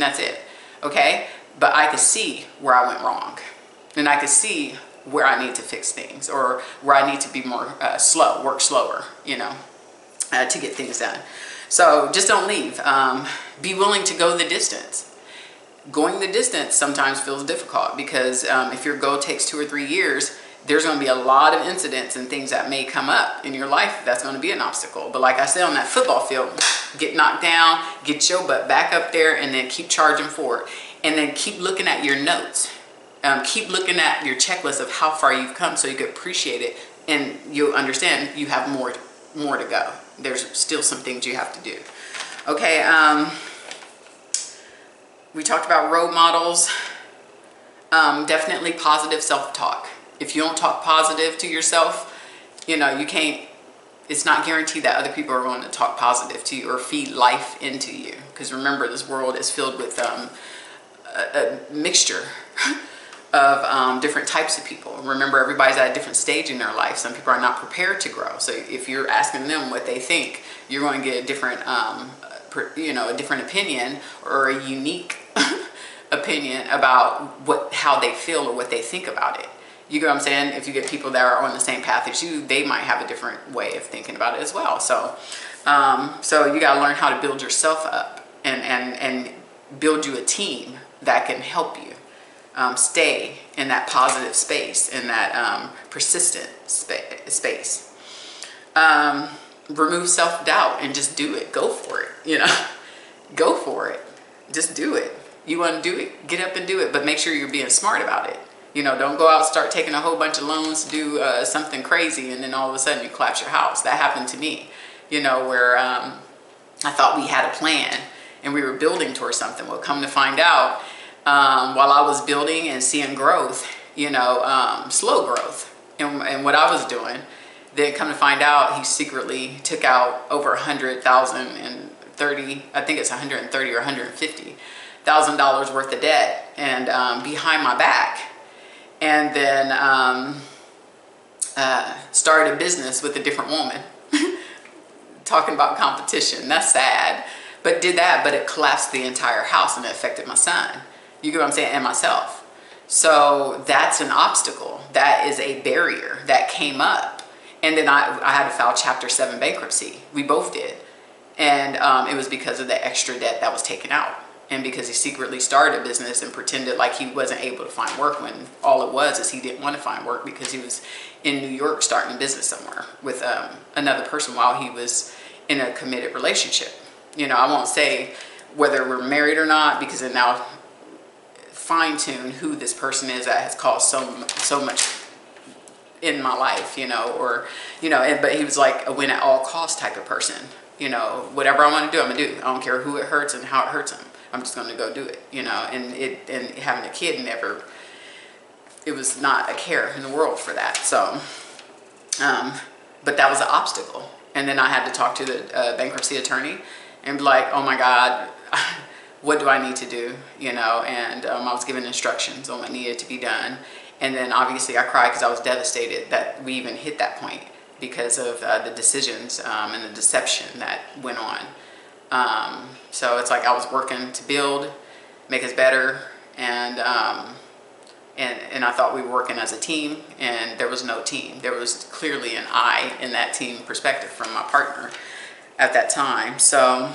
and that's it. Okay, but I could see where I went wrong, and I could see where I need to fix things, or where I need to be more work slower, you know, to get things done. So just don't leave. Be willing to go the distance. Going the distance sometimes feels difficult because if your goal takes 2 or 3 years, there's going to be a lot of incidents and things that may come up in your life that's going to be an obstacle. But like I said, on that football field, get knocked down, get your butt back up there, and then keep charging forward. And then keep looking at your notes. Keep looking at your checklist of how far you've come so you can appreciate it, and you'll understand you have more to go. There's still some things you have to do. Okay, we talked about role models. Definitely positive self-talk. If you don't talk positive to yourself, you know, you can't, it's not guaranteed that other people are going to talk positive to you or feed life into you. Because remember, this world is filled with a mixture of different types of people. Remember, everybody's at a different stage in their life. Some people are not prepared to grow. So if you're asking them what they think, you're going to get a different, a different opinion, or a unique opinion about how they feel or what they think about it. You get what I'm saying? If you get people that are on the same path as you, they might have a different way of thinking about it as well. So, so you got to learn how to build yourself up and build you a team that can help you stay in that positive space, in that persistent space. Remove self-doubt and just do it. Go for it. You know, go for it. Just do it. You want to do it, get up and do it, but make sure you're being smart about it. You know, don't go out and start taking a whole bunch of loans to do something crazy, and then all of a sudden you collapse your house. That happened to me, you know, where I thought we had a plan and we were building towards something. Well, come to find out, while I was building and seeing growth, you know, slow growth and what I was doing, then come to find out he secretly took out over $130,000, I think it's $130,000 or $150,000 worth of debt, and behind my back. And then started a business with a different woman. Talking about competition, that's sad. But did that, but it collapsed the entire house and it affected my son. You get what I'm saying? And myself. So that's an obstacle. That is a barrier that came up. And then I had to file Chapter 7 bankruptcy. We both did. And it was because of the extra debt that was taken out. And because he secretly started a business and pretended like he wasn't able to find work, when all it was is he didn't want to find work because he was in New York starting a business somewhere with another person while he was in a committed relationship. You know, I won't say whether we're married or not, because it now fine-tune who this person is that has caused so much in my life, you know, or, you know, but he was like a win at all costs type of person. You know, whatever I want to do, I'm going to do. I don't care who it hurts and how it hurts him. I'm just going to go do it, you know, and having a kid it was not a care in the world for that. So, but that was an obstacle. And then I had to talk to the bankruptcy attorney and be like, oh my God, what do I need to do? You know, and I was given instructions on what needed to be done. And then obviously I cried because I was devastated that we even hit that point because of the decisions and the deception that went on. So it's like I was working to build, make us better, and I thought we were working as a team, and there was no team. There was clearly an I in that team perspective from my partner at that time. So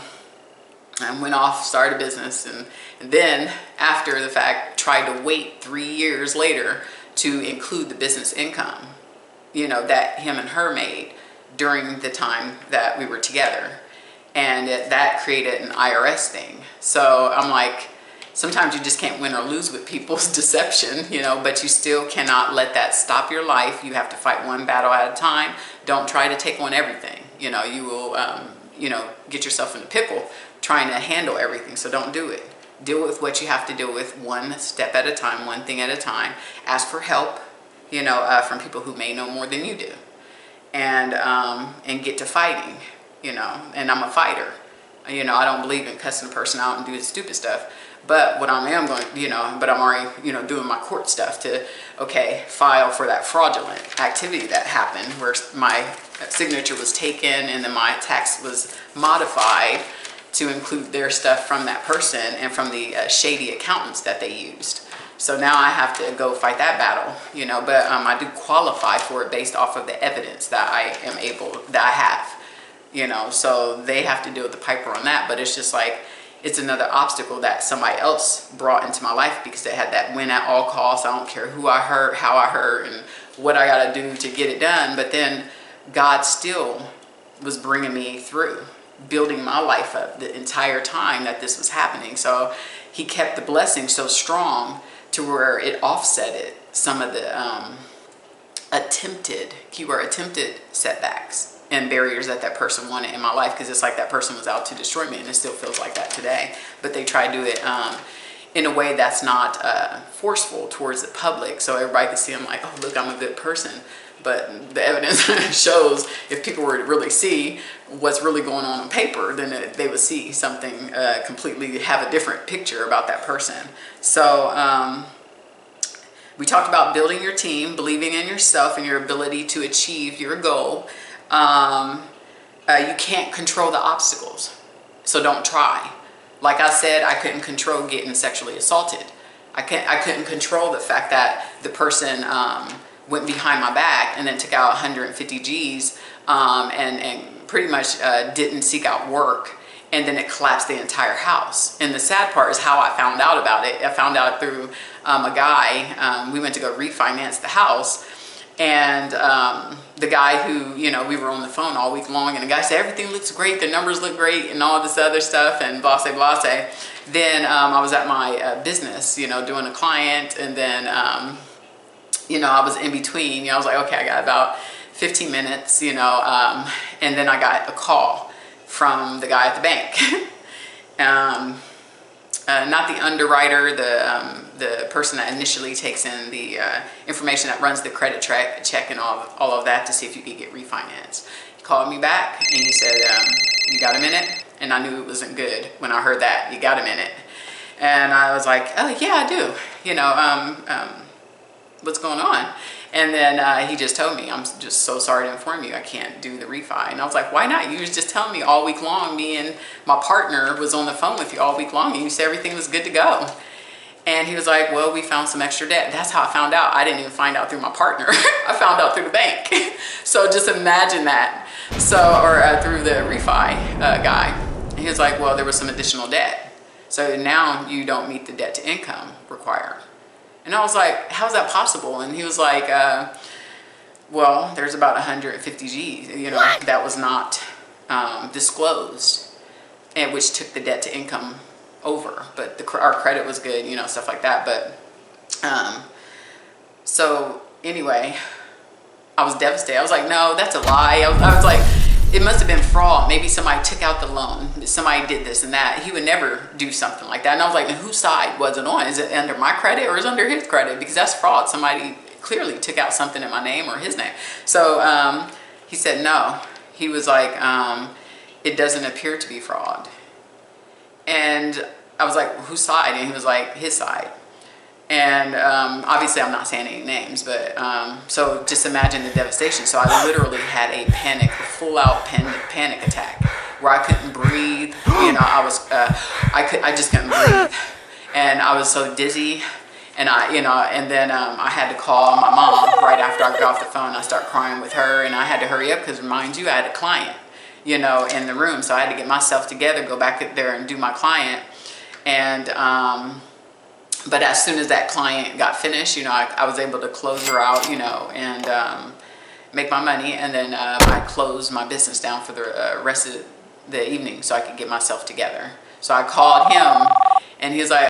I went off, started a business, and then after the fact, tried to wait 3 years later to include the business income, you know, that him and her made during the time that we were together. And that created an IRS thing. So I'm like, sometimes you just can't win or lose with people's deception, you know, but you still cannot let that stop your life. You have to fight one battle at a time. Don't try to take on everything. You know, you will, you know, get yourself in a pickle trying to handle everything. So don't do it. Deal with what you have to deal with one step at a time, one thing at a time. Ask for help, you know, from people who may know more than you do. And get to fighting. You know, and I'm a fighter. You know, I don't believe in cussing a person out and doing stupid stuff. But what I am going, you know, but I'm already, you know, doing my court stuff to, okay, file for that fraudulent activity that happened where my signature was taken and then my tax was modified to include their stuff from that person and from the shady accountants that they used. So now I have to go fight that battle, you know, but I do qualify for it based off of the evidence that I have, you know, so they have to deal with the piper on that. But it's just like, it's another obstacle that somebody else brought into my life because they had that win at all costs. I don't care who I hurt, how I hurt, and what I got to do to get it done. But then God still was bringing me through, building my life up the entire time that this was happening. So he kept the blessing so strong to where it offsetted some of the attempted setbacks and barriers that person wanted in my life, because it's like that person was out to destroy me, and it still feels like that today. But they try to do it in a way that's not forceful towards the public, so everybody can see I'm like, oh, look, I'm a good person. But the evidence shows, if people were to really see what's really going on paper, then they would see something completely, have a different picture about that person. So we talked about building your team, believing in yourself and your ability to achieve your goal. You can't control the obstacles, so don't try. Like I said, I couldn't control getting sexually assaulted. I couldn't control the fact that the person went behind my back and then took out 150 G's and pretty much didn't seek out work, and then it collapsed the entire house. And the sad part is how I found out about it. I found out through a guy. We went to go refinance the house, and the guy who, you know, we were on the phone all week long, and the guy said everything looks great, the numbers look great, and all this other stuff, and blase blase. Then I was at my business, you know, doing a client, and then you know, I was in between. You know, I was like, okay, I got about 15 minutes, you know, and then I got a call from the guy at the bank. Not the underwriter, the person that initially takes in the information that runs the credit check and all of that to see if you could get refinanced. He called me back and he said, you got a minute? And I knew it wasn't good when I heard that, you got a minute. And I was like, oh yeah, I do. You know, what's going on? And then he just told me, I'm just so sorry to inform you, I can't do the refi. And I was like, why not? You was just telling me all week long, me and my partner was on the phone with you all week long, and you said everything was good to go. And he was like, well, we found some extra debt. That's how I found out. I didn't even find out through my partner. I found out through the bank. So just imagine that. So, or through the refi guy. And he was like, well, there was some additional debt. So now you don't meet the debt to income required. And I was like, how's that possible? And he was like, well, there's about 150 G's, you know, that was not disclosed, and which took the debt to income over. But our credit was good, you know, stuff like that. But so anyway, I was devastated. I was like, no, that's a lie. I was like, it must have been fraud. Maybe somebody took out the loan. Somebody did this and that. He would never do something like that. And I was like, whose side was it on? Is it under my credit or is it under his credit? Because that's fraud. Somebody clearly took out something in my name or his name. So he said no. He was like, it doesn't appear to be fraud. And I was like, whose side? And he was like, his side. And obviously I'm not saying any names, but so just imagine the devastation. So I literally had a full out panic attack where I couldn't breathe. You know, I just couldn't breathe, and I was so dizzy. And and then I had to call my mom right after I got off the phone. I started crying with her, and I had to hurry up because, mind you, I had a client, you know, in the room, so I had to get myself together, go back there and do my client, and. But as soon as that client got finished, you know, I was able to close her out, you know, and make my money. And then I closed my business down for the rest of the evening so I could get myself together. So I called him, and he was like,